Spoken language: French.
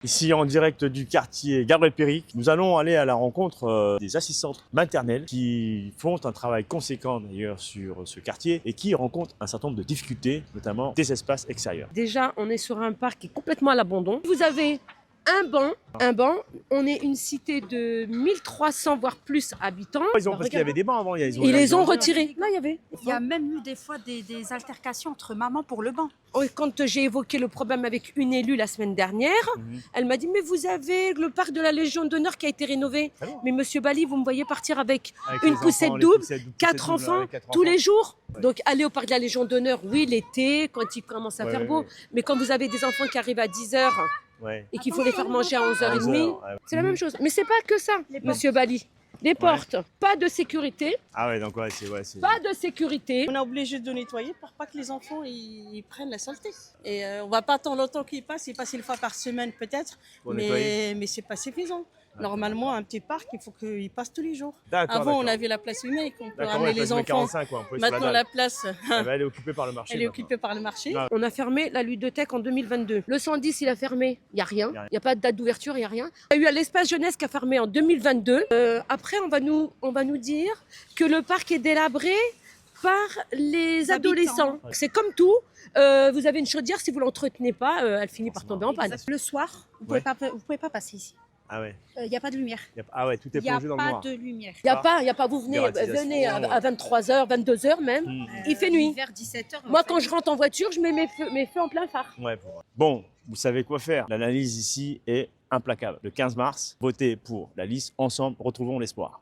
Ici en direct du quartier Gabriel-Péri, nous allons aller à la rencontre des assistantes maternelles qui font un travail conséquent d'ailleurs sur ce quartier et qui rencontrent un certain nombre de difficultés, notamment des espaces extérieurs. Déjà, on est sur un parc qui est complètement à l'abandon. Vous avez un banc. On est une cité de 1300 voire plus habitants. Parce qu'il y avait des bancs avant. Ils les ont retirés. Là, il y avait. Il y a même eu des fois des altercations entre mamans pour le banc. Oh, quand j'ai évoqué le problème avec une élue la semaine dernière, elle m'a dit « Mais vous avez le parc de la Légion d'honneur qui a été rénové. Ah bon ? Mais monsieur Bali, vous me voyez partir avec les une poussette enfants, les double, poussettes 4 enfants, tous les jours. Donc aller au parc de la Légion d'honneur, oui, l'été, quand il commence à faire beau. Mais quand vous avez des enfants qui arrivent à 10h et qu'il faut les faire manger à 11h30, c'est la même chose. Mais c'est pas que ça, monsieur Bali. Les portes, pas de sécurité. Ah ouais, donc c'est... Pas de sécurité. On est obligé de nettoyer pour pas que les enfants ils prennent la saleté. Et on va pas attendre longtemps qu'ils passent. Ils passent une fois par semaine peut-être, mais c'est pas suffisant. Normalement, un petit parc, il faut qu'il passe tous les jours. Avant, on avait la place unique, on peut ramener les enfants. 45, Maintenant, la place, elle est occupée par le marché. elle est occupée par le marché. On a fermé la ludothèque en 2022. Le 110, il a fermé. Il n'y a rien. Il n'y a pas de date d'ouverture, il n'y a rien. Il y a eu l'espace jeunesse qui a fermé en 2022. Après, on va nous dire que le parc est délabré par les adolescents. C'est comme tout. Vous avez une chaudière, si vous ne l'entretenez pas, elle finit par tomber en panne. Le soir, vous pouvez pas passer ici. Ah ouais. Il n'y a pas de lumière. Ah ouais, tout est plongé dans le noir. Il n'y a pas de lumière. Il n'y a pas, vous venez à 23h, 22h même, il fait nuit. Vers 17h. Moi, quand je rentre en voiture, je mets mes feux en plein phare. Ouais, bon, vous savez quoi faire. L'analyse ici est implacable. Le 15 mars, votez pour la liste Ensemble, retrouvons l'espoir.